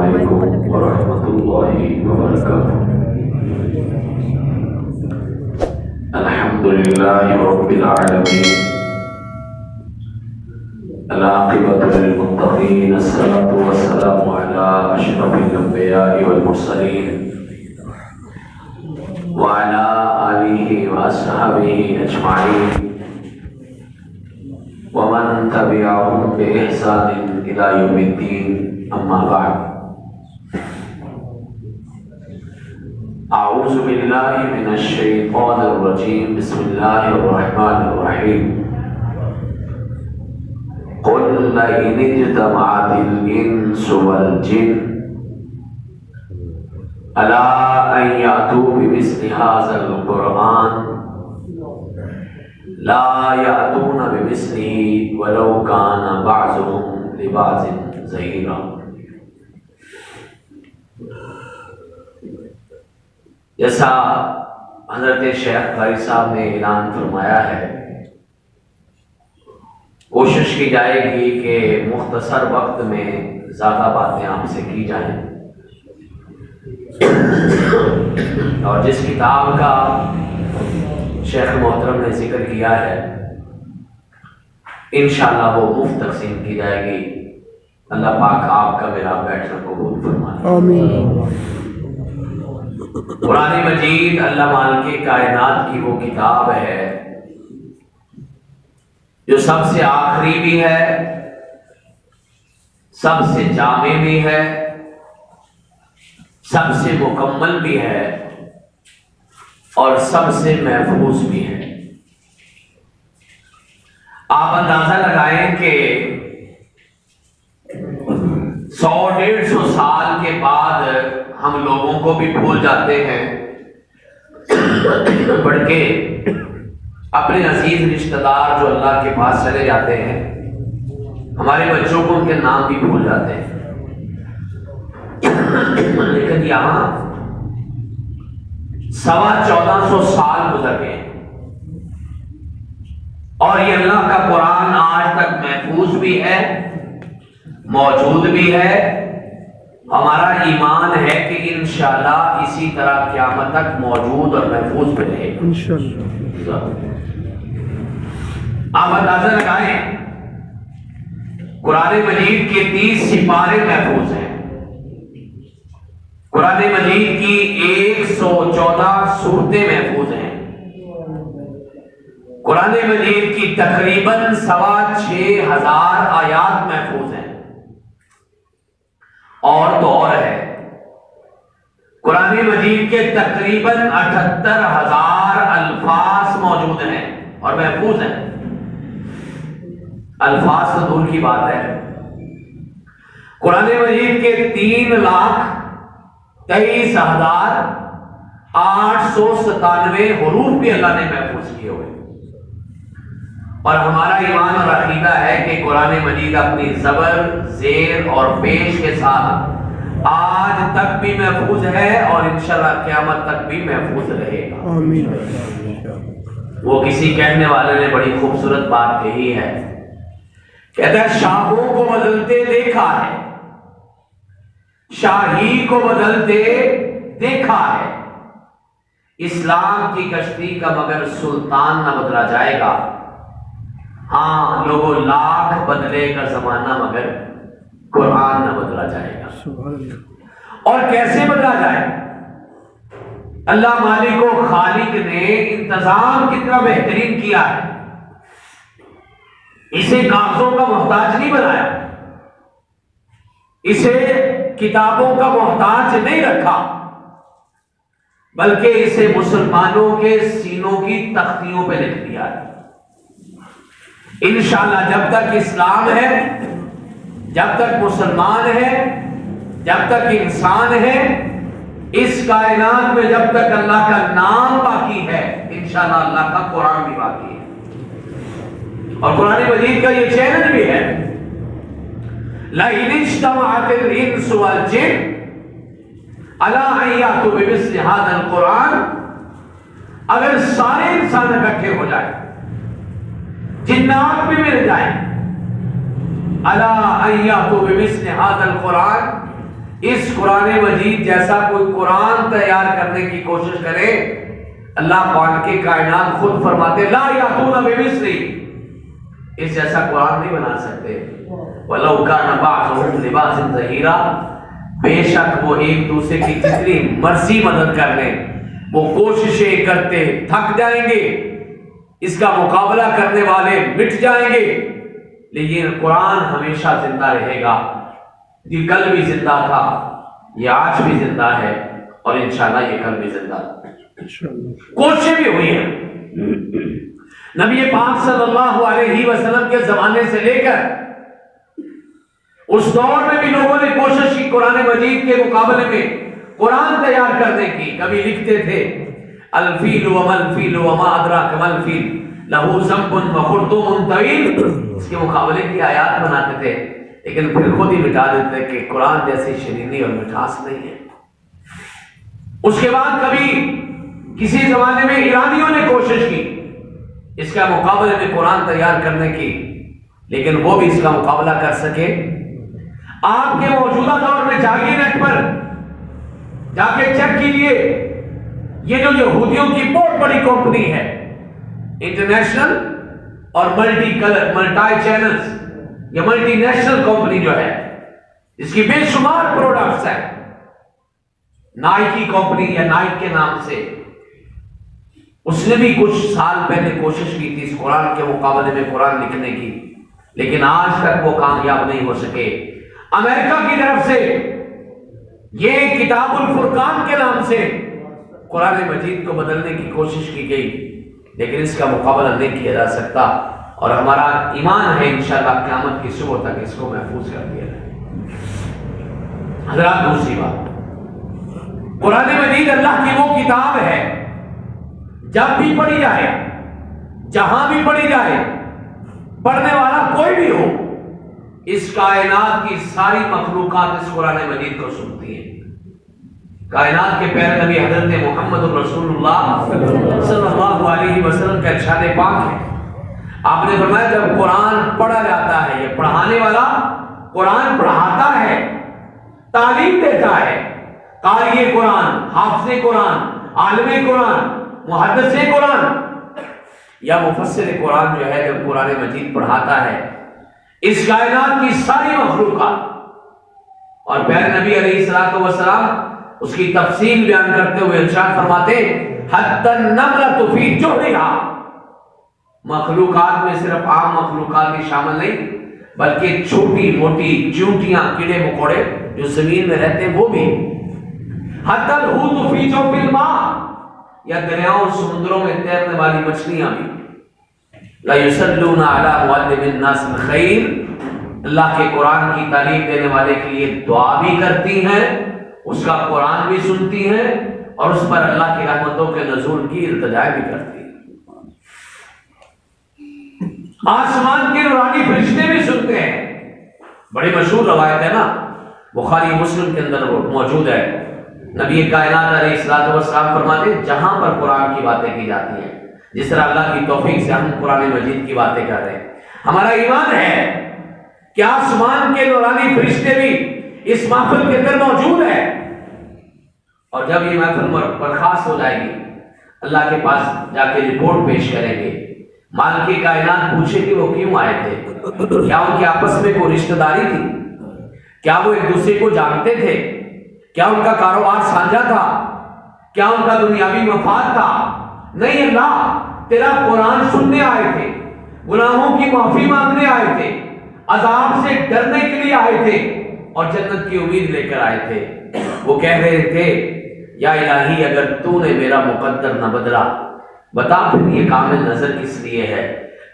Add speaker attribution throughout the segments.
Speaker 1: علیکم ورحمۃ اللہ وبرکاتہ۔ الحمد للہ رب العالمین، العاقبۃ للمتقین، الصلاۃ والسلام علی اشرف الانبیاء والمرسلین وعلی آلہ واصحابہ اجمعین ومن تبعهم بإحسان إلى يوم الدين، أما بعد، أعوذ بالله من الشيطان الرجيم، بسم الله الرحمن الرحيم، قل لئن اجتمعت الإنس والجن ألا أن يأتوا بمثل هذا القرآن لا يأتون بمثله ولو كان بعضهم لبعض ظهيرا۔ جیسا حضرت شیخ قاری صاحب نے اعلان فرمایا ہے، کوشش کی جائے گی کہ مختصر وقت میں زیادہ باتیں آپ سے کی جائیں، اور جس کتاب کا شیخ محترم نے ذکر کیا ہے انشاءاللہ وہ مفت تقسیم کی جائے گی۔ اللہ پاک آپ کا میرا بیٹھنا قبول فرمائے، آمین۔ قرآن مجید اللہ مالک کائنات کی وہ کتاب ہے جو سب سے آخری بھی ہے، سب سے جامع بھی ہے، سب سے مکمل بھی ہے، اور سب سے محفوظ بھی ہے۔ آپ اندازہ لگائیں کہ 100-150 سال کے بعد ہم لوگوں کو بھی بھول جاتے ہیں، پڑھ کے اپنے عزیز رشتہ دار جو اللہ کے پاس چلے جاتے ہیں، ہمارے بچوں کو ان کے نام بھی بھول جاتے ہیں، لیکن یہاں 1450 سال گزر گئے اور یہ اللہ کا قرآن آج تک محفوظ بھی ہے، موجود بھی ہے۔ ہمارا ایمان ہے کہ انشاءاللہ اسی طرح قیامت تک موجود اور محفوظ بھی رہے گا انشاءاللہ۔ آپ اندازہ لگائیں، قرآن مجید کے 30 سپارے محفوظ ہیں، قرآن مجید کی 114 سورتیں محفوظ ہیں، قرآن مجید کی تقریباً 6,500 آیات محفوظ ہیں، اور تو اور ہے قرآن مجید کے تقریباً 78,000 الفاظ موجود ہیں اور محفوظ ہیں۔ الفاظ تو دور کی بات ہے، قرآن مجید کے 3,23,897 حروف بھی اللہ نے محفوظ کیے ہوئے، اور ہمارا ایمان اور عقیدہ ہے کہ قرآن مجید اپنی زبر، زیر اور پیش کے ساتھ آج تک بھی محفوظ ہے اور انشاءاللہ قیامت تک بھی محفوظ رہے گا، آمین۔ وہ کسی کہنے والے نے بڑی خوبصورت بات کہی ہے، کہتا ہے شاہوں کو بدلتے دیکھا ہے، شاہی کو بدلتے دیکھا ہے، اسلام کی کشتی کا مگر سلطان نہ بدلا جائے گا، ہاں لوگوں لاکھ بدلے کا زمانہ مگر قرآن نہ بدلا جائے گا۔ اور کیسے بدلا جائے؟ اللہ مالک و خالق نے انتظام کتنا بہترین کیا ہے، اسے کاغذوں کا محتاج نہیں بنایا، اسے کتابوں کا محتاج نہیں رکھا، بلکہ اسے مسلمانوں کے سینوں کی تختیوں پہ لکھ دیا ہے۔ انشاءاللہ جب تک اسلام ہے، جب تک مسلمان ہے، جب تک انسان ہے، اس کائنات میں جب تک اللہ کا نام باقی ہے، انشاءاللہ اللہ کا قرآن بھی باقی ہے۔ اور قرآن مجید کا یہ چیلنج بھی ہے، لَئِنِ اجْتَمَعَتِ الْإِنسُ وَالْجِنُّ عَلَىٰ أَن يَأْتُوا بِمِثْلِ هَٰذَا الْقُرْآنِ، اگر سارے انسان اکٹھے ہو جائیں، جنات بھی مل جائیں، عَلَىٰ أَن يَأْتُوا بِمِثْلِ هَٰذَا الْقُرْآنِ، اس قرآن مجید جیسا کوئی قرآن تیار کرنے کی کوشش کرے، اللہ پاک کے کائنات خود فرماتے لا یاتون بمثلہ، اس جیسا قرآن نہیں بنا سکتے۔ وَلَوْ كَانَ بَعْضُهُمْ لِبَعْضٍ ظَهِيرًا، بے شک وہ ایک دوسرے کی جتنی مرضی مدد کر لیں، وہ کوششیں کرتے تھک جائیں گے، اس کا مقابلہ کرنے والے مٹ جائیں گے، لیکن قرآن ہمیشہ زندہ رہے گا۔ یہ کل بھی زندہ تھا، یہ آج بھی زندہ ہے، اور انشاءاللہ یہ کل بھی زندہ کوششیں بھی ہوئی ہیں۔ نبی پاک صلی اللہ علیہ وسلم کے زمانے سے لے کر اس دور میں بھی لوگوں نے کوشش کی قرآن مجید کے مقابلے میں قرآن تیار کرنے کی۔ کبھی لکھتے تھے الفیل وما الفیل وما ادراک ما الفیل لہو ذنب وخرطوم طویل، اس کے مقابلے کی آیات بناتے تھے، لیکن پھر خود ہی مٹا دیتے کہ قرآن جیسی شیرینی اور مٹھاس نہیں ہے۔ اس کے بعد کبھی کسی زمانے میں ایرانیوں نے کوشش کی اس کا مقابلے میں قرآن تیار کرنے کی، لیکن وہ بھی اس کا مقابلہ کر سکے؟ آپ کے موجودہ دور میں جاگی نیٹ پر جا کے چیک کیجئے، یہ جو یہودیوں کی بہت بڑی کمپنی ہے، انٹرنیشنل اور ملٹی چینلز، یہ ملٹی نیشنل کمپنی جو ہے، اس کی بے شمار پروڈکٹس ہیں، نائکی کمپنی یا نائک کے نام سے، اس نے بھی کچھ سال پہلے کوشش کی تھی اس قرآن کے مقابلے میں قرآن لکھنے کی، لیکن آج تک وہ کامیاب نہیں ہو سکے۔ امریکہ کی طرف سے یہ کتاب الفرقان کے نام سے قرآن مجید کو بدلنے کی کوشش کی گئی، لیکن اس کا مقابلہ نہیں کیا جا سکتا، اور ہمارا ایمان ہے انشاءاللہ قیامت کی صبح تک اس کو محفوظ کر دیا جائے۔ حضرات، دوسری بات، قرآن مجید اللہ کی وہ کتاب ہے جب بھی پڑھی جائے، جہاں بھی پڑھی جائے، پڑھنے والا کوئی بھی ہو، اس کائنات کی ساری مخلوقات اس قرآن مجید کو سنتی ہیں۔ کائنات کے پہلے نبی حضرت محمد رسول اللہ صلی اللہ علیہ وسلم کا ارشاد پاک ہے، آپ نے فرمایا جب قرآن پڑھا جاتا ہے، یہ پڑھانے والا قرآن پڑھاتا ہے، تعلیم دیتا ہے، قاری قرآن، حافظ قرآن، عالم قرآن، محدث قرآن یا مفسر قرآن جو ہے، جب قرآن مجید پڑھاتا ہے، اس کائنات کی ساری مخلوقات، اور پیارے نبی علیہ الصلوۃ والسلام اس کی تفصیل بیان کرتے ہوئے ارشاد فرماتے حتی النملۃ فی جحرھا، مخلوقات میں صرف عام مخلوقات ہی شامل نہیں، بلکہ چھوٹی موٹی چیونٹیاں، کیڑے مکوڑے جو زمین میں رہتے ہیں وہ بھی، حتی الحوت فی جوف الماء، یا دریاؤں سمندروں میں تیرنے والی مچھلیاں بھی، لا یصلون علی معلم الناس الخیر، اللہ کے قرآن کی تعلیم دینے والے کے لیے دعا بھی کرتی ہیں، اس کا قرآن بھی سنتی ہیں، اور اس پر اللہ کی رحمتوں کے نزول کی التجا بھی کرتی ہیں۔ آسمان کے نورانی فرشتے بھی سنتے ہیں، بڑی مشہور روایت ہے نا، بخاری مسلم کے اندر وہ موجود ہے، نبی کائنات علیہ الصلوۃ والسلام فرماتے ہیں جہاں پر قرآن کی باتیں کی جاتی ہیں، جس طرح اللہ کی توفیق سے ہم قرآن مجید کی باتیں کر رہے ہیں، ہمارا ایمان ہے کہ آسمان کے نورانی فرشتے بھی اس محفل کے اندر موجود ہیں، اور جب یہ محفل برخاست ہو جائے گی، اللہ کے پاس جا کے رپورٹ پیش کریں گے، مالک کائنات پوچھے کہ وہ کیوں آئے تھے، کیا ان کے آپس میں کوئی رشتہ داری تھی، کیا وہ ایک دوسرے کو جانتے تھے، کیا ان کا کاروبار سانجھا تھا، کیا ان کا دنیاوی مفاد تھا؟ نہیں اللہ، تیرا قرآن سننے آئے تھے، گناہوں کی معافی مانگنے آئے تھے، عذاب سے ڈرنے کے لیے آئے تھے، اور جنت کی امید لے کر آئے تھے۔ وہ کہہ رہے تھے یا الہی اگر تو نے میرا مقدر نہ بدلا، بتا پھر یہ کامل نظر کس لیے ہے،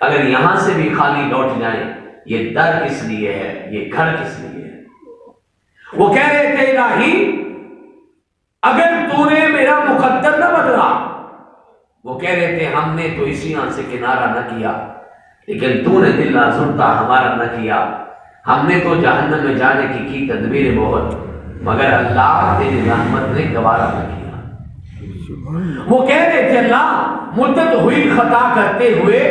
Speaker 1: اگر یہاں سے بھی خالی لوٹ جائیں یہ در کس لیے ہے، یہ گھر کس لیے ہے۔ وہ کہہ رہے تھے الہی اگر تو نے میرا مقدر نہ بدلا، وہ کہہ رہے تھے ہم نے تو اسی آن سے کنارہ نہ کیا، لیکن تو نے دل آزردہ ہمارا نہ کیا، ہم نے تو جہنم میں جانے کی تدبیر بہت، مگر اللہ تیری رحمت نے گوارا نہ کیا۔ وہ کہہ رہے تھے اللہ مدت ہوئی خطا کرتے ہوئے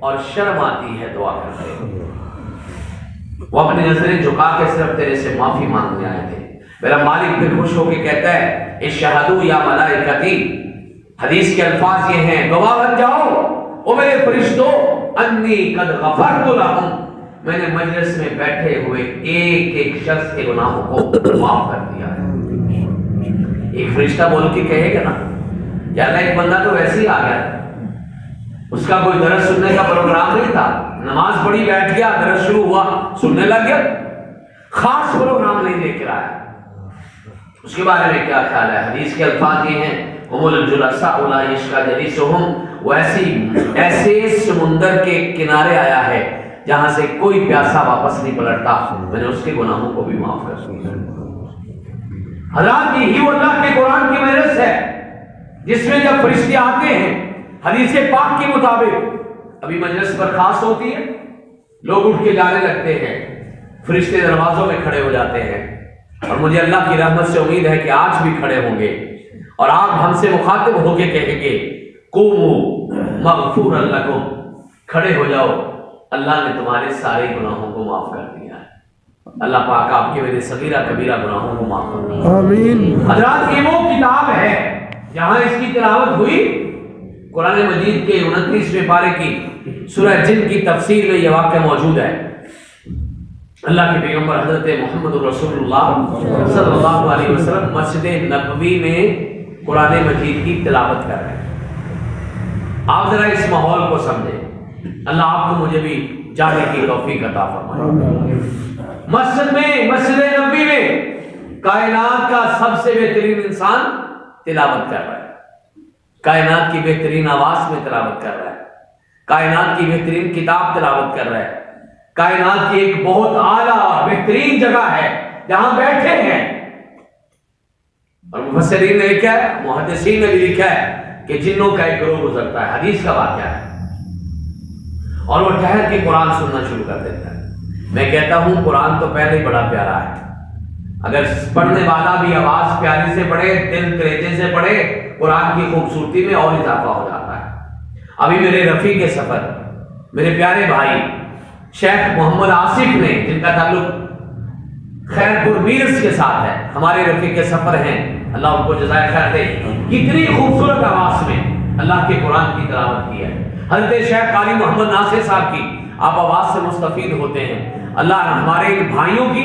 Speaker 1: اور شرم آتی ہے دعا کرتے ہوئے، وہ اپنی نظریں جھکا کے صرف تیرے سے معافی مانگنے آئے تھے، میرا مالک پھر خوش ہو کے کہتا ہے اشہدوا یا ملائکتی، حدیث کے الفاظ یہ ہیں گواہ بن جاؤ او میرے فرشتوں انی قد غفرت لہم، میں نے مجلس میں بیٹھے ہوئے ایک ایک شخص کے گناہوں کو معاف کر دیا ہے۔ ایک فرشتہ بول کے کہے گا نا یا اللہ ایک بندہ تو ویسے ہی آ گیا، اس کا کوئی درس سننے کا پروگرام نہیں تھا، نماز پڑھی بیٹھ گیا، درس شروع ہوا سننے لگ گیا، خاص پروگرام نہیں لے کر آیا، اس کے بارے میں کیا خیال ہے؟ حدیث کے الفاظ یہ ہیں ہم الجلساء لا یشقى جلیسهم، وہ ایسے سمندر کے کنارے آیا ہے جہاں سے کوئی پیاسا واپس نہیں پلٹتا، میں نے اس کے گناہوں کو بھی معاف کر دیا۔ حضرات یہی اللہ کے قرآن کی مجلس ہے جس میں جب فرشتے آتے ہیں حدیث پاک کے مطابق، ابھی مجلس پر خاص ہوتی ہے، لوگ اٹھ کے جانے لگتے ہیں، فرشتے دروازوں میں کھڑے ہو جاتے ہیں، اور مجھے اللہ کی رحمت سے امید ہے کہ آج بھی کھڑے ہوں گے، اور آپ ہم سے مخاطب ہو کے کہیں گے قوموا مغفورا لکم، کھڑے ہو جاؤ، اللہ نے تمہارے سارے گناہوں کو معاف کر دیا ہے۔ اللہ پاک آپ کے میرے صغیرہ کبیرہ گناہوں کو معاف کر دیا۔ آمین۔ حضرات یہ وہ کتاب ہے جہاں اس کی تلاوت ہوئی، قرآن مجید کے 29ویں پارے کی سورہ جن کی تفسیر میں یہ واقعہ موجود ہے۔ اللہ کے پیغمبر حضرت محمد رسول اللہ صلی اللہ علیہ وسلم مسجد نبوی میں قرآن مجید کی تلاوت کر رہے ہیں۔ آپ ذرا اس ماحول کو سمجھیں، اللہ آپ کو مجھے بھی جانے کی توفیق عطا فرمائے۔ مسجد نبوی میں کائنات کا سب سے بہترین انسان تلاوت کر رہا ہے، کائنات کی بہترین آواز میں تلاوت کر رہا ہے، کائنات کی بہترین کتاب تلاوت کر رہا ہے، کائنات کی ایک بہت اعلیٰ اور بہترین جگہ ہے جہاں بیٹھے ہیں، اور مفسرین نے لکھا ہے، محدثین نے بھی لکھا ہے کہ جنوں کا ایک گروہ گزرتا ہے، حدیث کا واقعہ ہے، اور وہ ٹھہر کے قرآن سننا شروع کر دیتا ہے۔ میں کہتا ہوں قرآن تو پہلے ہی بڑا پیارا ہے، اگر پڑھنے والا بھی آواز پیاری سے پڑھے، دل کلیجے سے پڑھے، قرآن کی خوبصورتی میں اور اضافہ ہو جاتا ہے۔ ابھی میرے رفیق سفر، میرے پیارے بھائی شیخ محمد آصف نے، جن کا تعلق خیر پور میرس کے ساتھ ہے، ہمارے رفیق سفر ہیں، اللہ ان کو جزائے خیر دے، کتنی خوبصورت آواز میں اللہ کے قرآن کی تلاوت کی ہے۔ حضرت شیخ قاری محمد ناصر صاحب کی آپ آواز سے مستفید ہوتے ہیں، اللہ ہمارے ان بھائیوں کی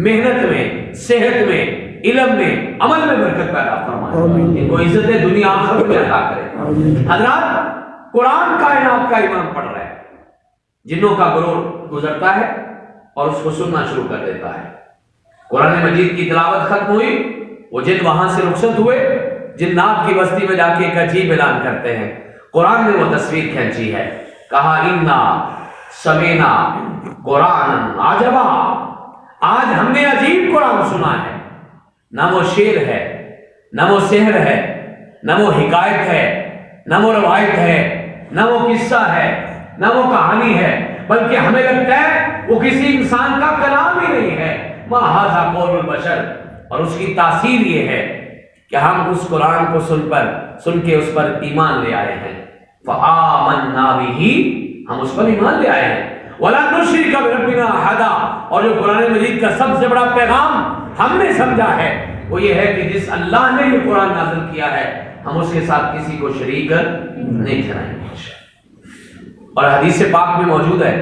Speaker 1: محنت میں، صحت میں، علم میں، عمل میں برکت پیدا فرمائے، ان کو عزت دنیا آخرت میں عطا کرے۔ حضرات قرآن کائنات کا امام پڑھ رہا ہے، جنوں کا گروہ گزرتا ہے اور اس کو سننا شروع کر دیتا ہے۔ قرآن مجید کی تلاوت ختم ہوئی، وہ جن وہاں سے رخصت ہوئے، جنات کی بستی میں جا کے ایک عجیب اعلان کرتے ہیں، قرآن نے وہ تصویر کھینچی ہے، کہا انا سمینا قرآن عجبا، آج ہم نے عجیب قرآن سنا ہے، نہ وہ شعر ہے، نہ وہ سحر ہے، نہ وہ حکایت ہے، نہ وہ روایت ہے، نہ وہ قصہ ہے، نہ وہ کہانی ہے، بلکہ ہمیں لگتا ہے وہ کسی انسان کا کلام ہی نہیں ہے، ما ھذا قول البشر، اور اس کی تاثیر یہ ہے کہ ہم اس قرآن کو سن کے اس پر ایمان لے آئے ہیں، فآمنا بہ، ہم اس پر ایمان لے آئے ہیں، ولا نشرک بربنا احدا، اور جو قرآن مجید کا سب سے بڑا پیغام ہم نے سمجھا ہے وہ یہ ہے کہ جس اللہ نے یہ قرآن نازل کیا ہے ہم اس کے ساتھ کسی کو شریک نہیں ٹھہرائیں گے۔ اور حدیث پاک میں موجود ہے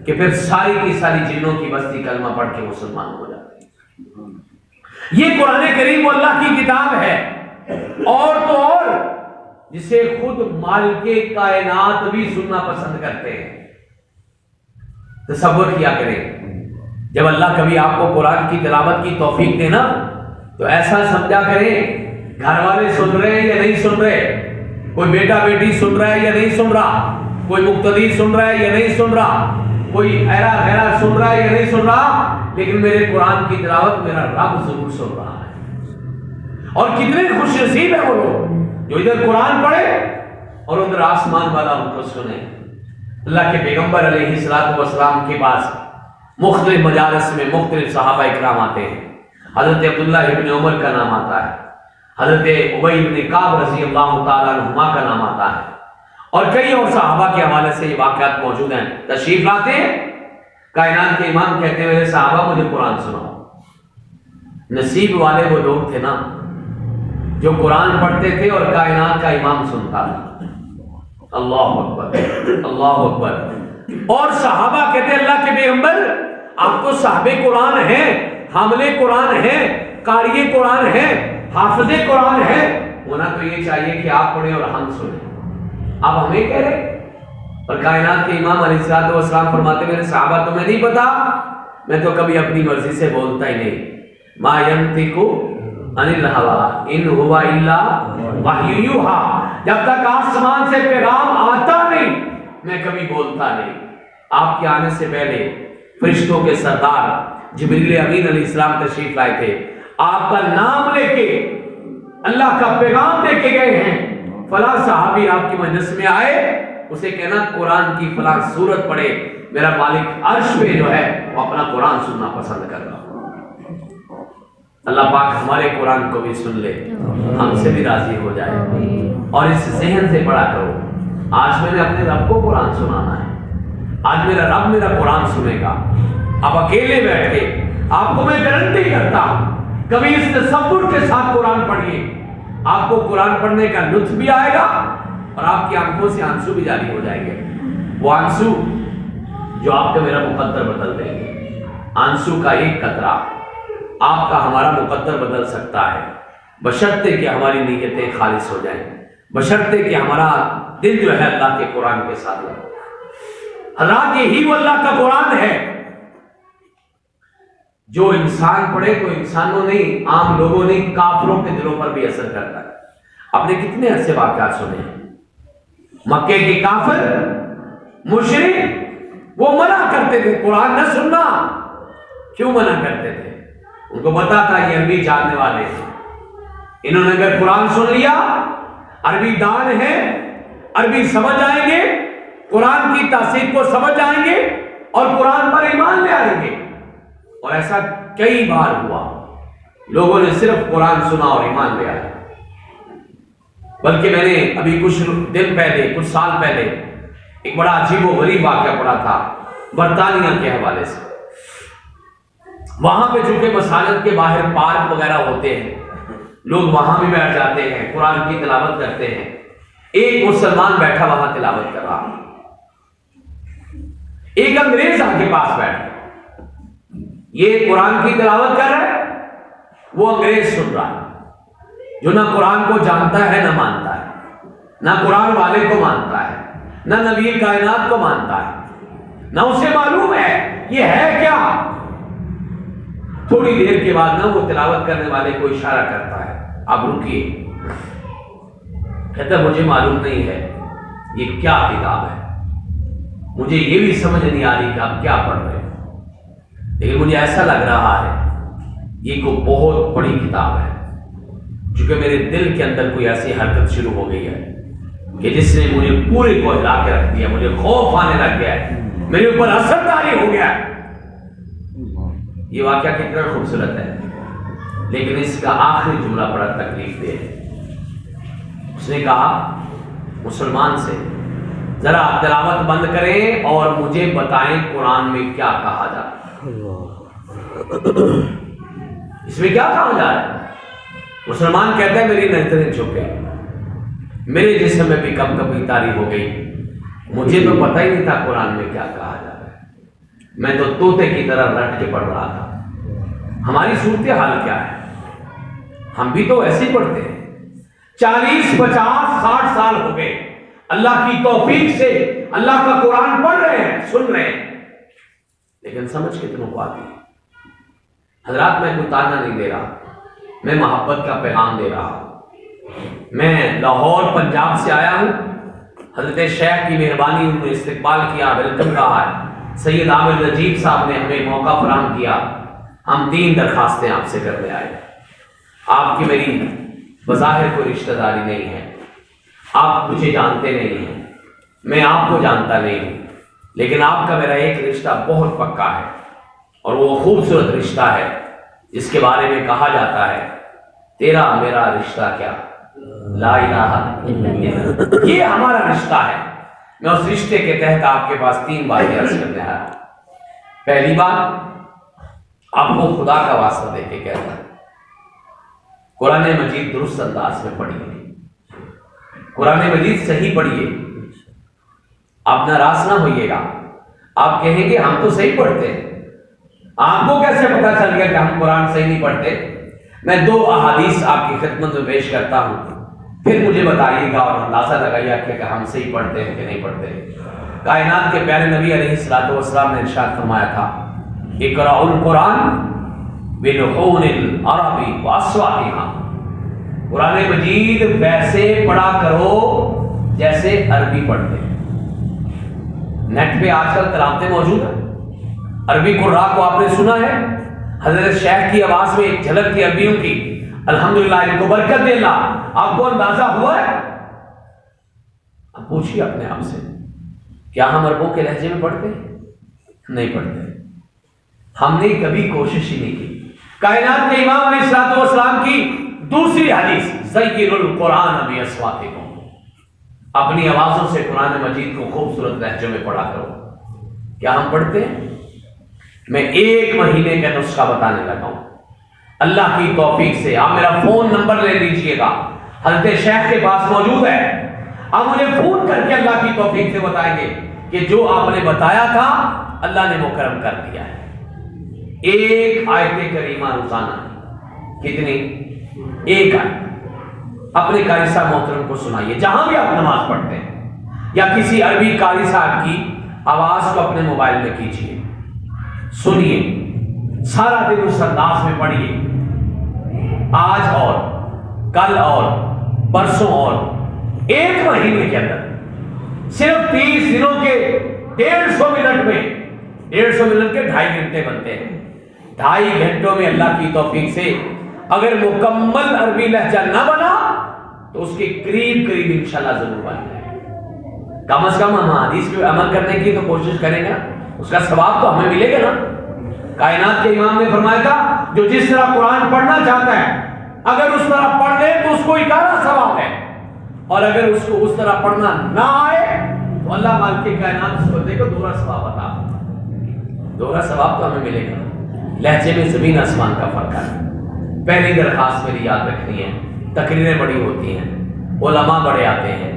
Speaker 1: کہ پھر ساری کی ساری جنوں کی بستی کلمہ پڑھ کے مسلمان ہو جاتی ہے۔ یہ قرآن کریم وہ اللہ کی کتاب ہے، اور تو اور جسے خود مالک کائنات بھی سننا پسند کرتے ہیں۔ تصور کیا کریں، جب اللہ کبھی آپ کو قرآن کی تلاوت کی توفیق دے نا تو ایسا سمجھا کریں گھر والے سن رہے ہیں یا نہیں سن رہے، کوئی بیٹا بیٹی سن رہا ہے یا نہیں سن رہا، کوئی مقتدی سن رہا ہے یا نہیں سن رہا، کوئی ایرا غیرہ سن رہا ہے یا نہیں سن رہا، لیکن میرے قرآن کی تلاوت میرا رب ضرور سن رہا ہے۔ اور کتنے خوش نصیب ہیں وہ لوگ جو ادھر قرآن پڑھے اور ادھر آسمان والا ان کو سنے۔ اللہ کے پیغمبر علیہ الصلوۃ والسلام کے پاس مختلف مجالس میں مختلف صحابہ اکرام آتے ہیں، حضرت عبداللہ ابن عمر کا نام آتا ہے، حضرت ابی بن کعب رضی اللہ تعالیٰ عنہما کا نام آتا ہے، اور کئی اور صحابہ کے حوالے سے یہ واقعات موجود ہیں۔ تشریف لاتے ہیں، کائنات کے امام کہتے ہیں میرے صحابہ مجھے قرآن سناؤ، نصیب والے وہ لوگ تھے نا جو قرآن پڑھتے تھے اور کائنات کا امام سنتا تھا. اللہ اکبر اللہ اکبر. اور صحابہ کہتے اللہ کے پیغمبر آپ تو صاحب قرآن ہیں, حامل قرآن ہیں, قاری قرآن ہیں, حافظ قرآن ہیں, ہونا تو یہ چاہیے کہ آپ پڑھیں اور ہم سنیں. آپ ہمیں کہہ رہے. اور کائنات کے امام علیہ السلام فرماتے میرے صحابہ تمہیں نہیں پتا میں تو کبھی اپنی مرضی سے بولتا ہی نہیں. ما ینطق عن الہوی ان ہوا الا وحی یوحی. جب تک آسمان سے پیغام آتا نہیں میں کبھی بولتا نہیں. آپ کے آنے سے پہلے فرشتوں کے سردار جبریل امین علیہ السلام تشریف لائے تھے. آپ کا نام لے کے اللہ کا پیغام دے کے گئے ہیں. فلاں صحابی آپ کی مجلس میں آئے, اسے کہنا قرآن کی فلاں سورت پڑھے, میرا مالک عرش پہ جو ہے وہ اپنا قرآن سننا پسند کر رہا. اللہ پاک ہمارے قرآن کو بھی سن لے, ہم سے بھی راضی ہو جائے. اور اس ذہن سے پڑھا کرو آج میں نے اپنے رب کو قرآن سنانا ہے, آج میرا رب میرا قرآن سنے گا. آپ اکیلے بیٹھ کے, آپ کو میں گارنٹی کرتا ہوں کبھی اس تصور کے ساتھ قرآن پڑھیے, آپ کو قرآن پڑھنے کا لطف بھی آئے گا اور آپ کی آنکھوں سے آنسو بھی جاری ہو جائیں گے. وہ آنسو جو آپ کا میرا مقدر بدل دیں گے. آنسو کا ایک قطرہ آپ کا ہمارا مقدر بدل سکتا ہے, بشرطے کہ ہماری نیتیں خالص ہو جائیں, بشرطے کہ ہمارا دل جو ہے اللہ کے قرآن کے ساتھ لگے. حضرات یہی وہ اللہ کا قرآن ہے جو انسان پڑھے تو انسانوں نہیں, عام لوگوں نہیں, کافروں کے دلوں پر بھی اثر کرتا ہے. آپ نے کتنے ایسے واقعات سنے ہیں. مکے کے کافر مشرک وہ منع کرتے تھے قرآن نہ سننا. کیوں منع کرتے تھے؟ ان کو پتا تھا یہ عربی جاننے والے ہیں, انہوں نے اگر قرآن سن لیا, عربی دان ہے, عربی سمجھ آئیں گے, قرآن کی تاثیر کو سمجھ آئیں گے اور قرآن پر ایمان لے آئیں گے. اور ایسا کئی بار ہوا, لوگوں نے صرف قرآن سنا اور ایمان لے آئے. بلکہ میں نے ابھی کچھ دن پہلے, کچھ سال پہلے ایک بڑا عجیب و غریب واقعہ پڑھا تھا برطانیہ کے حوالے سے. وہاں پہ چونکہ مساجد کے باہر پارک وغیرہ ہوتے ہیں, لوگ وہاں بھی بیٹھ جاتے ہیں, قرآن کی تلاوت کرتے ہیں. ایک مسلمان بیٹھا وہاں تلاوت کر رہا, ایک انگریز آ کے پاس بیٹھا, یہ قرآن کی تلاوت کر رہا ہے, وہ انگریز سن رہا ہے جو نہ قرآن کو جانتا ہے نہ مانتا ہے, نہ قرآن والے کو مانتا ہے, نہ نبی کائنات کو مانتا ہے, نہ اسے معلوم ہے یہ ہے کیا. تھوڑی دیر کے بعد نہ وہ تلاوت کرنے والے کو اشارہ کرتا ہے, اب رکیے. کہتا ہے مجھے معلوم نہیں ہے یہ کیا کتاب ہے, مجھے یہ بھی سمجھ نہیں آ رہی کہ آپ کیا پڑھ رہے ہیں, لیکن مجھے ایسا لگ رہا ہے یہ کوئی بہت بڑی کتاب ہے, چونکہ میرے دل کے اندر کوئی ایسی حرکت شروع ہو گئی ہے کہ جس نے مجھے پورے کو ہلا کے رکھ دیا, مجھے خوف آنے لگ گیا ہے, میرے اوپر اثر طاری ہو گیا ہے. یہ واقعہ کتنا خوبصورت ہے, لیکن اس کا آخری جملہ بڑا تکلیف دہ ہے. اس نے کہا مسلمان سے ذرا تلاوت بند کریں اور مجھے بتائیں قرآن میں کیا کہا جاتا ہے, اس میں کیا کہا جا رہا ہے. مسلمان کہتا ہے میری نظریں جھک گئی, میرے جسم میں بھی کم کبھی تاری ہو گئی, مجھے تو پتہ ہی نہیں تھا قرآن میں کیا کہا جا رہا ہے, میں تو طوطے کی طرح رٹ کے پڑھ رہا تھا. ہماری صورتحال کیا ہے, ہم بھی تو ایسے ہی پڑھتے ہیں. 40 50 60 سال ہو گئے, اللہ کی توفیق سے اللہ کا قرآن پڑھ رہے ہیں, سن رہے ہیں, لیکن سمجھ کتنوں کو آتی ہے. حضرات میں کوئی تانا نہیں دے رہا, میں محبت کا پیغام دے رہا ہوں. میں لاہور پنجاب سے آیا ہوں, حضرت شیخ کی مہربانی, انہوں نے استقبال کیا, ویلکم کہا ہے. سید عامر نجیب صاحب نے ہمیں موقع فراہم کیا, ہم 3 درخواستیں آپ سے کرنے آئے. آپ کی میری بظاہر کوئی رشتہ داری نہیں ہے, آپ مجھے جانتے نہیں ہیں, میں آپ کو جانتا نہیں ہوں, لیکن آپ کا میرا ایک رشتہ بہت پکا ہے, اور وہ خوبصورت رشتہ ہے جس کے بارے میں کہا جاتا ہے تیرا میرا رشتہ کیا لا الہ الا اللہ. یہ ہمارا رشتہ ہے. میں اس رشتے کے تحت آپ کے پاس 3 باتیں عرض کرنے آیا. پہلی بات, آپ کو خدا کا واسطہ دے کے کہتا ہے قرآن مجید درست انداز میں پڑھیے، قرآن مجید صحیح پڑھیے، آپ ناراض نہ ہوئیے گا۔ آپ کہیں گے ہم تو صحیح پڑھتے ہیں، آپ کو کیسے پتا چل گیا کہ ہم قرآن صحیح نہیں پڑھتے؟ میں 2 احادیث آپ کی خدمت میں پیش کرتا ہوں، پھر مجھے بتائیے گا اور اندازہ لگائیے کہ ہم صحیح پڑھتے ہیں کہ نہیں پڑھتے۔ کائنات کے پیارے نبی علیہ الصلوۃ والسلام نے ارشاد فرمایا تھا اقرأ القرآن بلحون العربی واصواتها، قرآن مجید ویسے پڑھا کرو جیسے عربی پڑھتے ہیں۔ نیٹ پہ آج کل تلاوتیں موجود ہیں، عربی قراء کو آپ نے سنا ہے، حضرت شیخ کی آواز میں ایک جھلک تھی عربیوں کی، الحمدللہ ان کو برکت دے اللہ۔ آپ کو اندازہ ہوا ہے؟ اب پوچھیے اپنے آپ سے، کیا ہم عربوں کے لہجے میں پڑھتے ہیں؟ نہیں پڑھتے۔ ہم نے کبھی کوشش ہی نہیں کی۔ کائنات کے امام علیہ الصلوۃ والسلام کی دوسری حدیث زینوا القرآن باصواتکم، اپنی آوازوں سے قرآن مجید کو خوبصورت لہجوں میں پڑھا کرو۔ کیا ہم پڑھتے ہیں؟ میں 1 مہینے کا نسخہ بتانے لگا ہوں، اللہ کی توفیق سے۔ آپ میرا فون نمبر لے لیجئے گا، حضرت شیخ کے پاس موجود ہے، آپ مجھے فون کر کے اللہ کی توفیق سے بتائیں گے کہ جو آپ نے بتایا تھا اللہ نے وہ کرم کر دیا ہے۔ 1 آیت کریمہ روزانہ، کتنی؟ 1 آیت اپنے قاری صاحب محترم کو سنائیے، جہاں بھی آپ نماز پڑھتے ہیں، یا کسی عربی قاری صاحب کی آواز کو اپنے موبائل میں کیجیے، سنیے، سارا دن اس انداز میں پڑھیے، آج اور کل اور پرسوں اور 1 مہینے کے اندر صرف 30 دنوں کے 150 منٹ میں، 150 منٹ کے 2.5 گھنٹے بنتے ہیں، 2.5 گھنٹوں میں اللہ کی توفیق سے اگر مکمل عربی لہجہ نہ بنا تو اس کے قریب انشاءاللہ ضرور بن جائے۔ کم از کم ہم حدیث پہ عمل کرنے کی تو کوشش کریں گا، اس کا ثواب تو ہمیں ملے گا نا۔ کائنات کے امام نے فرمایا تھا جو جس طرح قرآن پڑھنا چاہتا ہے اگر اس طرح پڑھ لے تو اس کو 11 ثواب ہے، اور اگر اس کو اس طرح پڑھنا نہ آئے تو اللہ مالک کائنات اس بندے کو 2 ثواب عطا، 2 ثواب تو ہمیں ملے گا۔ لہجے میں زمین آسمان کا فرق ہے۔ پہلی درخواست میری یاد رکھنی ہے، تقریریں بڑی ہوتی ہیں، علماء بڑے آتے ہیں،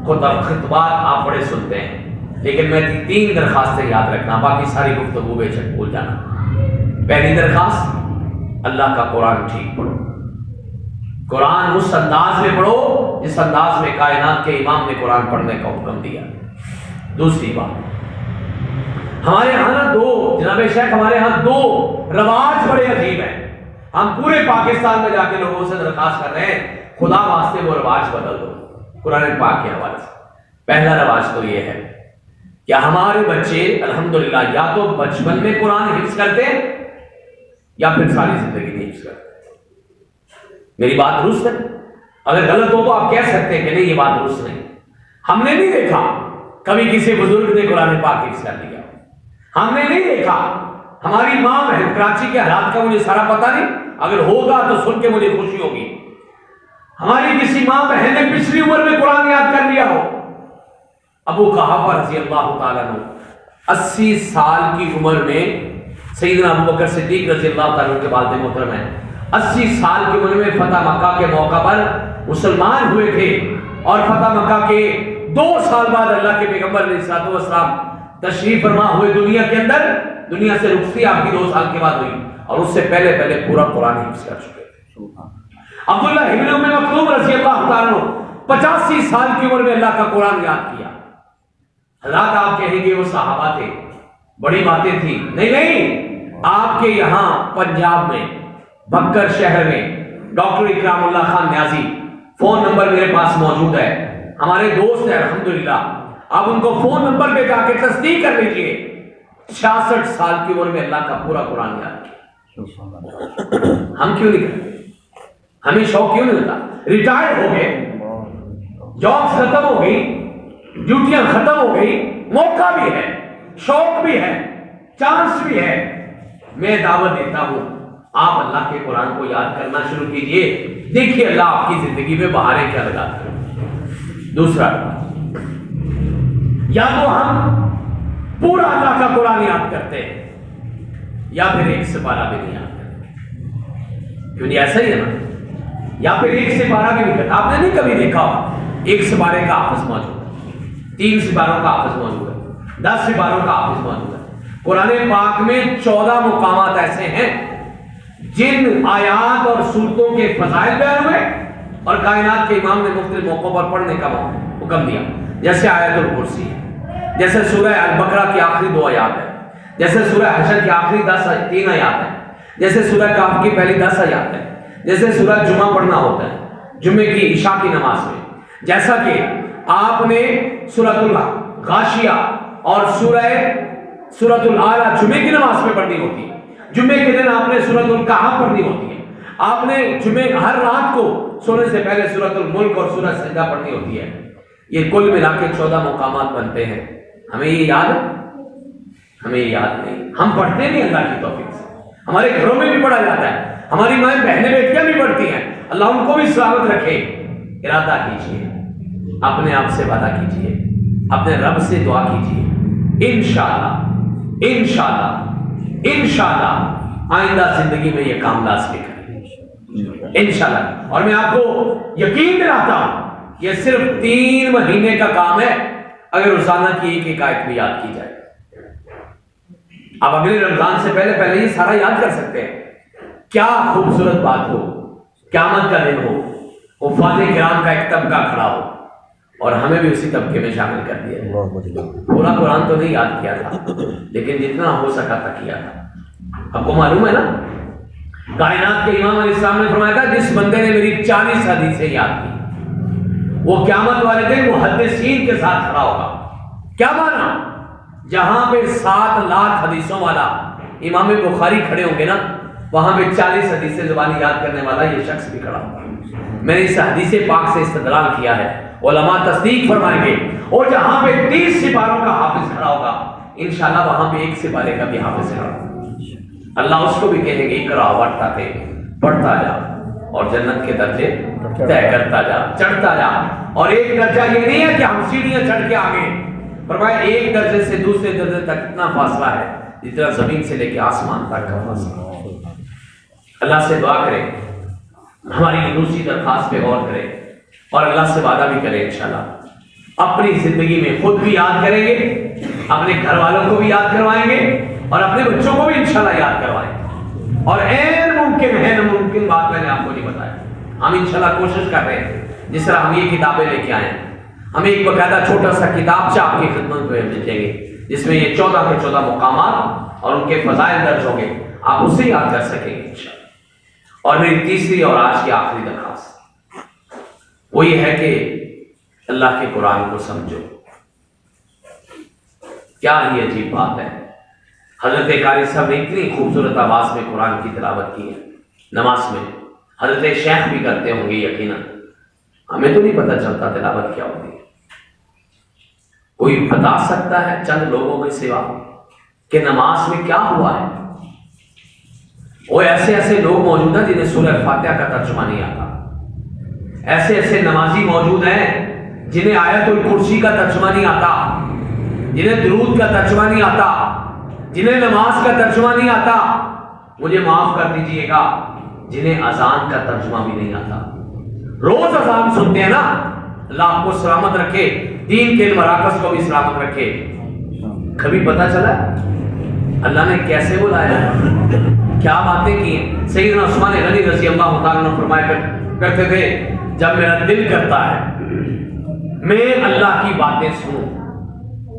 Speaker 1: خطبات آپ بڑے سنتے ہیں، لیکن میں 3 درخواستیں یاد رکھنا، باقی ساری گفتگو بے شک بھول جانا۔ پہلی درخواست، اللہ کا قرآن ٹھیک پڑھو، قرآن اس انداز میں پڑھو جس انداز میں کائنات کے امام نے قرآن پڑھنے کا حکم دیا۔ دوسری بات، ہمارے ہاں نا 2 جناب شیخ، ہمارے ہاں 2 رواج بڑے عجیب ہیں۔ ہم پورے پاکستان میں جا کے لوگوں سے درخواست کر رہے ہیں خدا واسطے وہ رواج بدل دو قرآن پاک کے حوالے سے۔ پہلا رواج تو یہ ہے کہ ہمارے بچے الحمدللہ یا تو بچپن میں قرآن حفظ کرتے ہیں یا پھر ساری زندگی نہیں حفظ کرتے۔ میری بات درست ہے؟ اگر غلط ہو تو آپ کہہ سکتے ہیں کہ نہیں یہ بات درست نہیں۔ ہم نے نہیں دیکھا کبھی کسی بزرگ نے قرآن پاک حفظ کر لیا، ہم نے نہیں دیکھا، ہماری ماں بہن کراچی کے حالات کا مجھے سارا پتہ نہیں، اگر ہوگا تو سن کے مجھے خوشی ہوگی، ہماری کسی ماں بہن نے پچھلی عمر میں قرآن یاد کر لیا ہو۔ ابو قحافہ رضی اللہ تعالیٰ عنہ 80 سال کی عمر میں، سیدنا ابو بکر صدیق رضی اللہ تعالیٰ عنہ کے والد محترم ہیں، 80 سال کی عمر میں فتح مکہ کے موقع پر مسلمان ہوئے تھے، اور فتح مکہ کے 2 سال بعد اللہ کے پیغمبر علیہ الصلوۃ والسلام تشریف فرما ہوئے دنیا کے اندر، دنیا سے رخصتی آپ کی 2 سال کے بعد ہوئی، اور اس سے پہلے پورا قرآن حفظ کر چکے تھے۔ عبداللہ ابن ام مکتوم رضی اللہ تعالیٰ عنہ 85 سال کی عمر میں اللہ کا قرآن یاد کیا۔ حضرات آپ کہیں گے وہ صحابہ تھے، بڑی باتیں تھیں، نہیں، آپ کے یہاں پنجاب میں بکر شہر میں ڈاکٹر اکرام اللہ خان نیازی، فون نمبر میرے پاس موجود ہے، ہمارے دوست ہیں الحمدللہ، آپ ان کو فون نمبر پہ جا کے تصدیق کر لیجئے، 66 سال کی عمر میں اللہ کا پورا قرآن یاد کیا۔ ہم کیوں نہیں کرتے؟ ہمیں شوق کیوں نہیں ہوتا؟ ریٹائر ہو گئے، جابس ختم ہو گئی، ڈیوٹیاں ختم ہو گئی، موقع بھی ہے، شوق بھی ہے، چانس بھی ہے۔ میں دعوت دیتا ہوں آپ اللہ کے قرآن کو یاد کرنا شروع کیجئے، دیکھیے اللہ آپ کی زندگی میں بہاریں کیا لگاتا ہے۔ دوسرا، یا تو ہم پورا اللہ کا قرآن یاد کرتے ہیں، یا پھر ایک سپارہ بھی نہیں یاد کریں، کیونکہ ایسا ہی ہے نا، یا پھر ایک سپارہ بھی نہیں کرتا۔ آپ نے نہیں کبھی دیکھا ایک سپارے کا حافظ موجود ہے، 3 سپاروں کا حافظ موجود ہے، 10 سپاروں کا حافظ موجود ہے۔ قرآن پاک میں 14 مقامات ایسے ہیں جن آیات اور سورتوں کے فضائل بیان ہوئے اور کائنات کے امام نے مختلف موقعوں پر پڑھنے کا حکم دیا، جیسے آیت الکرسی ہے، جیسے سورہ البقرہ کی آخری 2 آیات ہے، جیسے سورہ حشر کی آخری 3 آیات ہے، جیسے سورہ کہف کی پہلی 10 آیات ہے، جیسے سورہ جمعہ پڑھنا ہوتا ہے جمعے کی عشاء کی نماز میں، جیسا کہ آپ نے سورۃ الغاشیہ اور سورۃ الاعلیٰ جمعے کی نماز میں پڑھنی ہوتی ہے، جمعے کے دن آپ نے سورۃ الکہف پڑھنی ہوتی ہے، آپ نے جمعے ہر رات کو سونے سے پہلے سورۃ الملک اور سورۃ سجدہ پڑھنی ہوتی ہے۔ یہ کل ملا کے 14 مقامات بنتے ہیں۔ ہمیں یہ یاد ہے؟ ہمیں یہ یاد نہیں، ہم پڑھتے نہیں اللہ کی توفیق سے، ہمارے گھروں میں بھی پڑھا جاتا ہے، ہماری مائیں بہنیں بیٹیاں بھی پڑھتی ہیں، اللہ ان کو بھی سلامت رکھے۔ ارادہ کیجئے، اپنے آپ سے وعدہ کیجئے، اپنے رب سے دعا کیجئے، انشاءاللہ انشاءاللہ انشاءاللہ آئندہ زندگی میں یہ کام لازمی کریں انشاءاللہ۔ اور میں آپ کو یقین دلاتا ہوں یہ صرف 3 مہینے کا کام ہے اگر روزانہ کی ایک آیت بھی یاد کی جائے۔ آپ اگلے رمضان سے پہلے یہ سارا یاد کر سکتے ہیں۔ کیا خوبصورت بات ہو، قیامت کا دن ہو، حفاظ کرام کا ایک طبقہ کھڑا ہو اور ہمیں بھی اسی طبقے میں شامل کر دیا۔ پورا قرآن تو نہیں یاد کیا تھا لیکن جتنا ہو سکا تھا کیا تھا۔ آپ کو معلوم ہے نا، کائنات کے امام علیہ السلام نے فرمایا تھا جس بندے نے میری 40 حدیثیں یاد کی وہ قیامت والے دن محدثین کے ساتھ کھڑا ہوگا۔ کیا مانا؟ جہاں پہ 7 لاکھ حدیثوں والا امام بخاری کھڑے ہوں گے نا، وہاں پہ 40 حدیثیں زبانی یاد کرنے والا یہ شخص بھی کھڑا ہوگا۔ میں نے اس حدیث پاک سے استدلال کیا ہے، علماء تصدیق فرمائیں گے۔ اور جہاں پہ 30 سپاروں کا حافظ کھڑا ہوگا انشاءاللہ وہاں پہ 1 سپارے کا بھی حافظ کھڑا ہوگا۔ اللہ اس کو بھی کہیں گے اقرا ورتقی، پڑھتا جا اور جنت کے درجے طے کرتا جا، چڑھتا جا۔ اور ایک درجہ یہ نہیں ہے کہ ہم سیڑھیاں چڑھ کے آگے، فرمایا ایک درجے سے دوسرے درجے تک اتنا فاصلہ ہے جتنا زمین سے لے کے آسمان تک کا فاصلہ۔ اللہ سے دعا کریں، ہماری دوسری درخواست پہ غور کریں اور اللہ سے وعدہ بھی کریں انشاءاللہ اپنی زندگی میں خود بھی یاد کریں گے، اپنے گھر والوں کو بھی یاد کروائیں گے اور اپنے بچوں کو بھی انشاءاللہ یاد کروائیں گے۔ اور این ممکن ہے ناممکن بات میں نے آپ کو نہیں بتایا، ہم انشاءاللہ کوشش کر رہے ہیں جس طرح ہم یہ کتابیں لے کے آئے ہیں، ہمیں ایک باقاعدہ چھوٹا سا کتابچہ آپ کی خدمت میں مل جائے گی جس میں یہ 14 کے 14 مقامات اور ان کے فضائل درج ہوں گے، آپ اسے یاد کر سکیں گے انشاءاللہ۔ اور میری تیسری اور آج کی آخری درخواست وہ یہ ہے کہ اللہ کے قرآن کو سمجھو۔ کیا ہی عجیب بات ہے، حضرت قاری صاحب نے اتنی خوبصورت آواز میں قرآن کی تلاوت کی ہے نماز میں، حضرت شیخ بھی کرتے ہوں گے یقیناً، ہمیں تو نہیں پتہ چلتا تلاوت کیا ہوتی ہے۔ کوئی بتا سکتا ہے چند لوگوں کے سوا کہ نماز میں کیا ہوا ہے؟ وہ ایسے ایسے لوگ موجود ہیں جنہیں سورہ فاتحہ کا ترجمہ نہیں آتا، ایسے ایسے نمازی موجود ہیں جنہیں آیت الکرسی کا ترجمہ نہیں آتا، جنہیں درود کا ترجمہ نہیں آتا، جنہیں نماز کا ترجمہ نہیں آتا، مجھے معاف کر دیجئے گا جنہیں اذان کا ترجمہ بھی نہیں آتا۔ روز اذان سنتے ہیں نا، اللہ آپ کو سلامت رکھے، دین کے مراکز کو بھی سلامت رکھے۔ کبھی پتہ چلا اللہ نے کیسے بلایا، کیا باتیں کی ہیں؟ سیدنا عثمان غنی رضی اللہ تعالیٰ عنہ فرمایا کرتے تھے جب میرا دل کرتا ہے میں اللہ کی باتیں سنوں،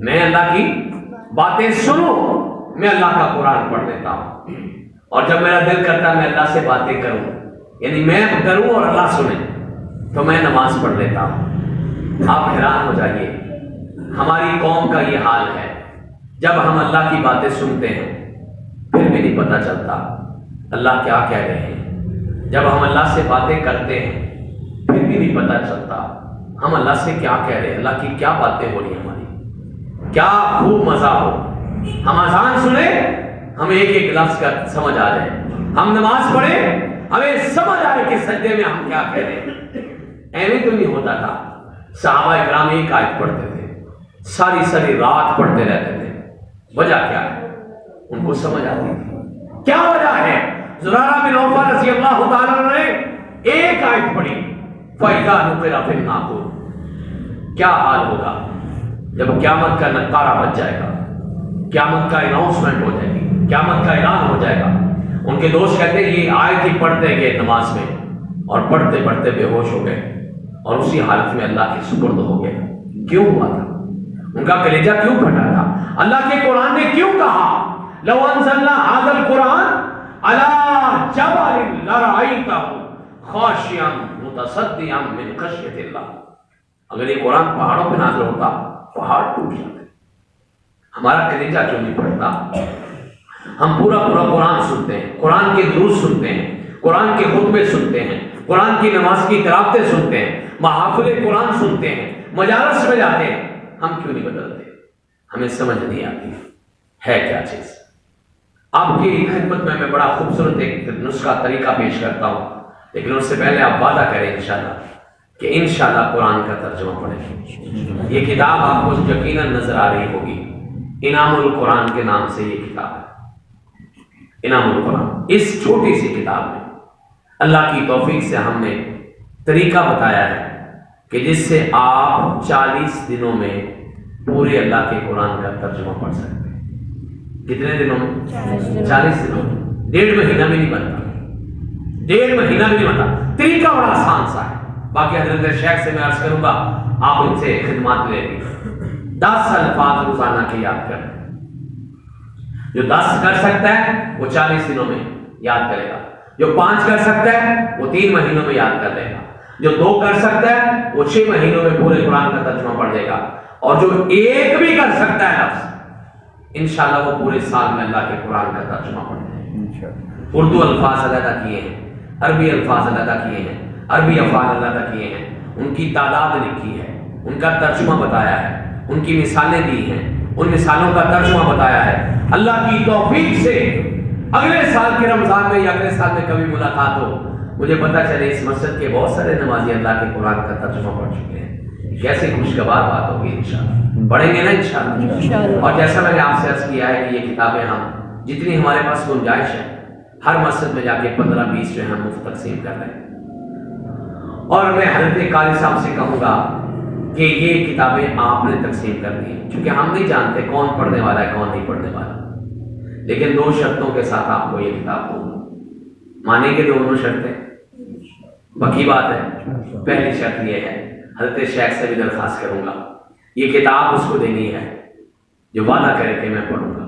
Speaker 1: میں اللہ کی باتیں سنوں، میں اللہ کا قرآن پڑھ لیتا ہوں، اور جب میرا دل کرتا ہے میں اللہ سے باتیں کروں، یعنی میں کروں اور اللہ سنے، تو میں نماز پڑھ لیتا ہوں۔ آپ حیران ہو جائیے، ہماری قوم کا یہ حال ہے، جب ہم اللہ کی باتیں سنتے ہیں پھر بھی نہیں پتہ چلتا اللہ کیا کہہ رہے ہیں، جب ہم اللہ سے باتیں کرتے ہیں پھر بھی نہیں پتہ چلتا ہم اللہ سے کیا کہہ رہے ہیں، اللہ کی کیا باتیں ہو رہی ہیں ہماری، کیا خوب مزہ ہو۔ ہم اذان سنیں ہمیں ایک ایک لفظ کا سمجھ آ جائے، ہم نماز پڑھیں ہمیں سمجھ آئے کہ سجدے میں ہم کیا کہہ رہے ہیں۔ ایویں تو نہیں ہوتا تھا، صحابہ اکرام ایک آیت پڑھتے تھے، ساری رات پڑھتے رہتے تھے، وجہ کیا ہے؟ ان کو سمجھ آتی تھی۔ کیا وجہ ہے؟ زرارہ بن عوفہ رضی اللہ تعالیٰ عنہ نے ایک آیت پڑھی فَإِذَا نُقِرَ فِي النَّاقُورِ، کیا حال ہوگا جب قیامت کا نقارہ بج جائے گا، قیامت کا اناؤنسمنٹ ہو جائے گی، قیامت کا اعلان ہو جائے گا۔ ان کے دوست کہتے ہیں یہ آیت ہی پڑھتے گئے نماز میں اور پڑھتے پڑھتے بے ہوش ہو گئے اور اسی حالت میں اللہ کے سپرد ہو گئے۔ کیوں ہوا تھا؟ ان کا کلیجہ کیوں پھٹا تھا؟ اللہ کے قرآن نے کیوں کہا لو انزلنا ھذا القرآن علی جبل لرأیتہ خاشعا متصدعا من خشیۃ اللہ، اگر یہ قرآن پہاڑوں پہ نازل ہوتا پہاڑ ٹوٹ جاتے۔ ہمارا کلیجہ کیوں نہیں پڑھتا؟ ہم پورا قرآن سنتے ہیں، قرآن کے دروس سنتے ہیں، قرآن کے خطبے سنتے ہیں، قرآن کی نماز کی قراتیں سنتے ہیں، محافل قرآن سنتے ہیں، مجالس میں جاتے ہیں، ہم کیوں نہیں بدلتے؟ ہمیں سمجھ نہیں آتی ہے کیا چیز۔ آپ کی خدمت میں بڑا خوبصورت ایک نسخہ طریقہ پیش کرتا ہوں، لیکن اس سے پہلے آپ وعدہ کریں انشاءاللہ کہ انشاءاللہ قرآن کا ترجمہ پڑھیں۔ یہ کتاب آپ کو یقیناً نظر آ رہی ہوگی، انعام القرآن کے نام سے یہ کتاب ہے، انعام القرآن۔ اس چھوٹی سی کتاب میں اللہ کی توفیق سے ہم نے طریقہ بتایا ہے کہ جس سے آپ 40 دنوں میں پورے اللہ کے قرآن کا ترجمہ پڑھ سکتے ہیں۔ کتنے دنوں میں؟ 40 دنوں میں۔ 1.5 مہینہ بھی نہیں بنتا، 1.5 مہینہ بھی نہیں بنتا۔ طریقہ بڑا آسان سا ہے۔ باقی حضرت شیخ سے میں عرض کروں گا، آپ ان سے خدمات لے لیں۔ 10 الفاظ روزانہ کے یاد کریں۔ جو 10 کر سکتا ہے وہ 40 دنوں میں یاد کرے گا، جو 5 کر سکتا ہے وہ 3 مہینوں میں یاد کر لے گا، جو 2 کر سکتا ہے وہ 6 مہینوں میں پورے قرآن کا ترجمہ پڑھ لے گا، اور جو 1 بھی کر سکتا ہے لفظ، انشاءاللہ وہ پورے سال میں اللہ کے قرآن کا ترجمہ پڑھ لے گا۔ اردو الفاظ علیحدہ کیے ہیں، عربی الفاظ علیحدہ کیے ہیں، عربی افعال علیحدہ کیے ہیں، ان کی تعداد لکھی ہے، ان کا ترجمہ بتایا ہے، ان کی مثالیں دی ہیں، ان مثالوں کا ترجمہ بتایا ہے۔ اللہ کی توفیق سے اگلے سال کے رمضان میں یا اگلے سال میں کبھی ملاقات ہو، مجھے پتا چلے اس مسجد کے بہت سارے نمازی اللہ کے قرآن کا ترجمہ پڑھ چکے ہیں، کیسے خوشگوار بات ہوگی۔ انشاءاللہ پڑھیں گے نا انشاءاللہ۔ اور جیسا میں نے آپ سے عرض کیا ہے کہ یہ کتابیں ہم جتنی ہمارے پاس گنجائش ہے ہر مسجد میں جا کے 15-20 جو ہے ہم مفت تقسیم کر رہے ہیں۔ اور میں حضرت قاری صاحب سے کہوں گا کہ یہ کتابیں آپ نے تقسیم کر دی ہیں، کیونکہ ہم نہیں جانتے کون پڑھنے والا ہے کون نہیں پڑھنے والا، لیکن 2 شرطوں کے ساتھ آپ کو یہ کتاب دوں گا۔ مانیں گے دونوں شرطیں؟ پکی بات ہے۔ پہلی شرط یہ ہے، حضرت شیخ سے بھی درخواست کروں گا یہ کتاب اس کو دینی ہے جو وعدہ کرے کہ میں پڑھوں گا،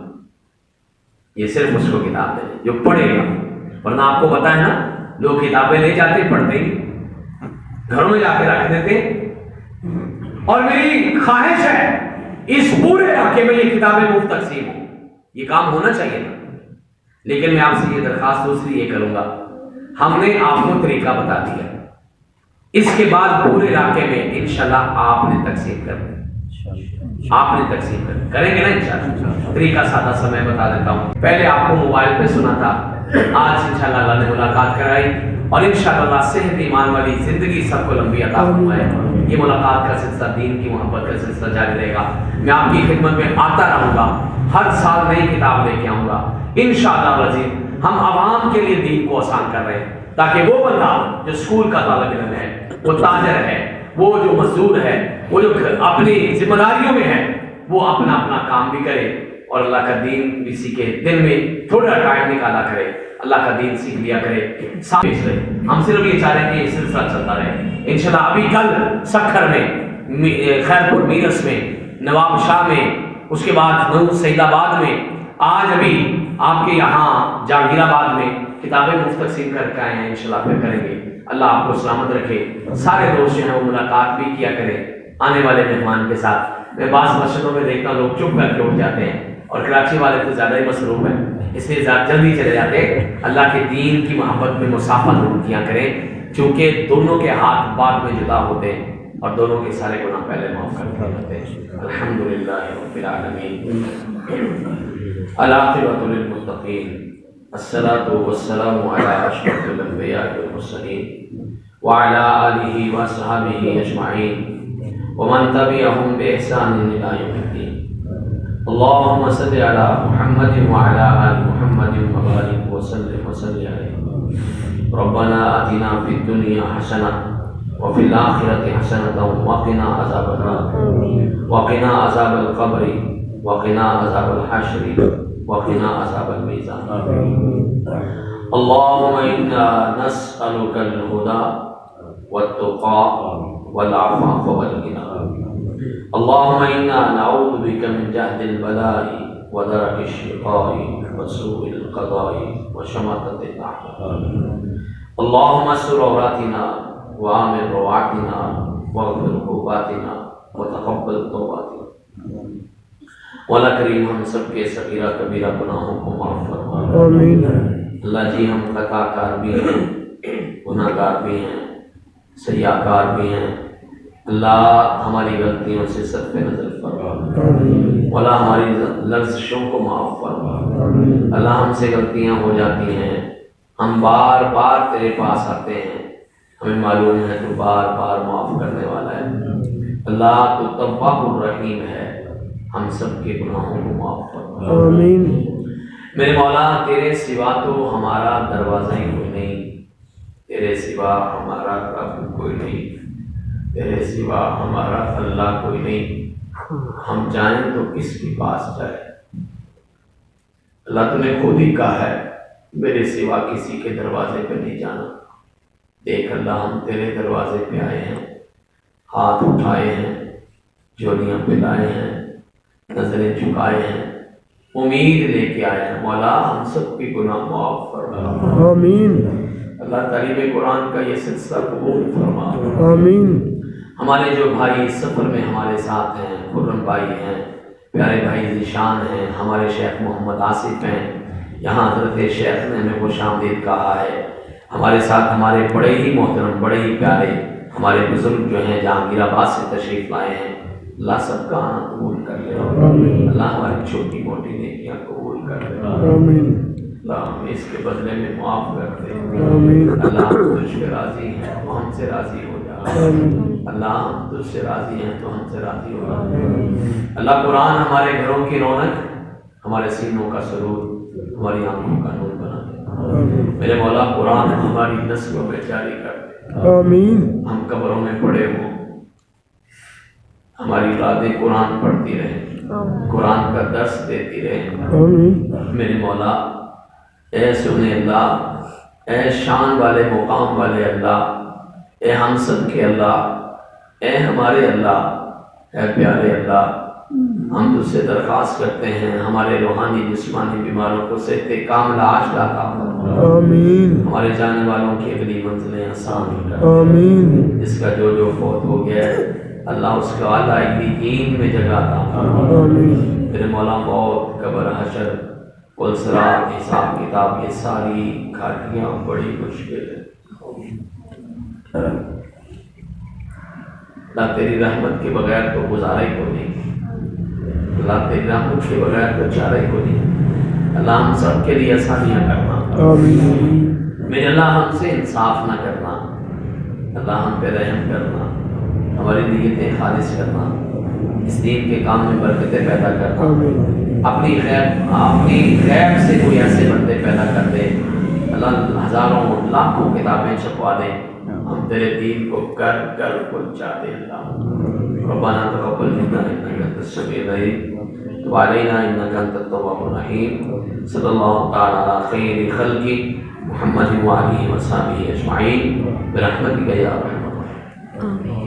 Speaker 1: یہ صرف اس کو کتاب دے جو پڑھے گا، ورنہ آپ کو پتا ہے نا لوگ کتابیں لے جاتے پڑھتے ہی گھروں میں جا کے رکھ دیتے۔ اور میری خواہش ہے اس پورے علاقے میں یہ کتابیں مفت تقسیم ہوں، یہ کام ہونا چاہیے تھا، لیکن میں آپ سے یہ درخواست دوسری یہ کروں گا، ہم نے آپ کو طریقہ بتا دیا، اس کے بعد پورے علاقے میں انشاءاللہ آپ نے تقسیم کر دیں، آپ نے تقسیم کریں گے نا انشاءاللہ۔ طریقہ سادہ سا میں بتا دیتا ہوں۔ پہلے آپ کو موبائل پہ سنا تھا، آج انشاءاللہ اللہ نے ملاقات کرائی، اور انشاءاللہ صحت ایمان والی زندگی سب کو لمبی عطا فرمائے۔ یہ ملاقات کا سلسلہ دین کی محبت کا سلسلہ جاری رہے گا۔ میں آپ کی خدمت میں آتا رہوں گا، ہر سال نئی کتاب لے کے آؤں گا انشاءاللہ العزیز۔ ہم عوام کے لیے دین کو آسان کر رہے ہیں تاکہ وہ بندہ جو اسکول کا طالب علم ہے، وہ تاجر ہے، وہ جو مزدور ہے، وہ جو اپنی ذمہ داریوں میں ہے، وہ اپنا اپنا کام بھی کرے اور اللہ کا دین بھی سیکھے، دن میں تھوڑا ٹائم نکالا کرے، اللہ کا دین سیکھ لیا کرے، سامنے رہے۔ ہم صرف یہ چاہ رہے ہیں کہ یہ سلسلہ چلتا رہے انشاءاللہ۔ ابھی کل سکھر میں، خیر پور میرس میں، نواب شاہ میں، اس کے بعد نور سعید آباد میں، آج ابھی آپ کے یہاں جہانگیر آباد میں کتابیں مفت تقسیم کر کے آئے ہیں، انشاءاللہ پھر کریں گے۔ اللہ آپ کو سلامت رکھے۔ سارے دوست جو ہیں وہ ملاقات بھی کیا کریں آنے والے مہمان کے ساتھ۔ میں بعض مسجدوں میں دیکھتا ہوں لوگ چپ کر کے اٹھ جاتے ہیں، اور کراچی والے تو زیادہ ہی مصروف ہیں، اس لیے جلدی چلے جاتے ہیں۔ اللہ کے دین کی محبت میں مسافہ ضرور کیا کریں، کیونکہ دونوں کے ہاتھ بعد میں جدا ہوتے ہیں اور دونوں کے سارے گناہ پہلے معاف کر دیے جاتے ہیں۔ الحمدللہ رب العالمین، العاقبۃ للمتقین، الصلاۃ والسلام علی اشرف الانبیاء والمرسلین وعلی آلہ وصحبہ اجمعین ومن تبعهم بإحسان إلى يوم الدين۔ اللهم صل على محمد وعلى آل محمد وبارك وسلم وصل عليه ربنا آتنا في الدنيا حسنة وفي الآخرة حسنة وقنا عذاب النار وقنا عذاب القبر وقنا عذاب الحشر وقنا عذاب الميزان اللهم إنا نسألك الهدى والتقى والعفاف والغنى اللهم إنا نعوذ بك من جهد البلاء ودرك الشقاء وسوء القضاء وشماتة الأعداء اللهم استر عوراتنا وآمن روعاتنا واغفر عقوباتنا وتقبل توباتنا مولا کریم ہم سب کے صغیرہ کبیرہ گناہوں کو معاف فرما
Speaker 2: آمین
Speaker 1: اللہ جی ہم خطا کار بھی ہیں گناہ گار بھی ہیں سیاہ کار بھی ہیں اللہ ہماری غلطیوں سے صرف نظر فرما مولا ہماری لفظوں کو معاف فرما اللہ ہم سے غلطیاں ہو جاتی ہیں ہم بار بار تیرے پاس آتے ہیں ہمیں معلوم ہے تو بار بار معاف کرنے والا ہے اللہ تو تواب الرحیم ہے ہم سب کے گناہوں کو معاف فرما
Speaker 2: آمین
Speaker 1: میرے مولا تیرے سوا تو ہمارا دروازہ ہی کوئی نہیں تیرے سوا ہمارا رب کوئی نہیں تیرے سوا ہمارا اللہ کوئی نہیں ہم جائیں تو کس کے پاس جائیں اللہ تو نے خود ہی کہا ہے میرے سوا کسی کے دروازے پہ نہیں جانا دیکھ اللہ ہم تیرے دروازے پہ آئے ہیں ہاتھ اٹھائے ہیں جولیاں پلائے ہیں نظریں جھکائے ہیں امید لے کے آئے ہیں مولا ہم سب کی گناہ معاف فرما
Speaker 2: آمین
Speaker 1: اللہ تعلیم قرآن کا یہ سلسلہ قبول فرما
Speaker 2: آمین
Speaker 1: ہمارے جو بھائی سفر میں ہمارے ساتھ ہیں خرم بھائی ہیں پیارے بھائی ذیشان ہیں ہمارے شیخ محمد آصف ہیں یہاں حضرت شیخ نے ہمیں خوش آمدید کہا ہے ہمارے ساتھ ہمارے بڑے ہی محترم بڑے ہی پیارے ہمارے بزرگ جو ہیں جہانگیر آباد سے تشریف لائے ہیں اللہ سب کا آنا قبول کر لے اللہ ہماری چھوٹی موٹی نیکیاں قبول کر لے
Speaker 2: آمین
Speaker 1: اللہ ہم اس کے بدلے میں معاف کر دے
Speaker 2: آمین
Speaker 1: اللہ ہم تجھ پہ راضی ہیں تو ہم سے راضی ہو جا
Speaker 2: آمین
Speaker 1: اللہ ہم تجھ سے راضی ہیں تو ہم سے راضی ہو جا اللہ قرآن ہمارے گھروں کی رونق ہمارے سینوں کا سرور ہماری آنکھوں کا نور بنا دے میرے مولا قرآن ہماری نسلوں میں جاری کر دے
Speaker 2: آمین
Speaker 1: ہم قبروں میں پڑے ہوں ہماری اولادیں قرآن پڑھتی رہیں قرآن کا درس دیتی رہیں
Speaker 2: آمین
Speaker 1: میرے مولا اے سنے اللہ اے شان والے مقام والے اللہ اے ہم سب کے اللہ اے ہمارے اللہ اے پیارے اللہ ہم تجھ سے درخواست کرتے ہیں ہمارے روحانی جسمانی بیماروں کو صحت کاملہ عاجلہ عطا فرما
Speaker 2: آمین
Speaker 1: ہمارے جانے والوں کی اگلی منزلیں آسان کر
Speaker 2: آمین
Speaker 1: جس کا جو فوت ہو گیا ہے اللہ اس کا اعلیٰ علیین میں جگہ عطا فرما
Speaker 2: آمین
Speaker 1: میرے مولا موت قبر حشر کل صراط حساب کتاب یہ ساری گھاٹیاں بڑی مشکل ہے اللہ تیری رحمت کے بغیر تو گزارا ہی کوئی نہیں اللہ تیری رحمت کے بغیر تو چارہ ہی کوئی نہیں اللہ ہم سب کے لیے آسانیاں کرنا
Speaker 2: آمین
Speaker 1: میرے اللہ ہم سے انصاف نہ کرنا اللہ ہم پہ رحم کرنا ہماری نیتیں خالص کرنا اس دین کے کام میں برکتیں پیدا کرنا
Speaker 2: آمین
Speaker 1: اپنی غیب سے کوئی ایسے بندے پیدا کر دے اللہ ہزاروں لاکھوں کتابیں چھپوا دے ہم تیرے دین کو کر کر پہنچا دے اللہ ربنا تقبل منا انك انت السميع العليم وتب علينا انك انت التواب الرحيم صلى الله تعالى على خير خلقه محمد وآله وصحبه اجمعين برحمتك يا ارحم الراحمين.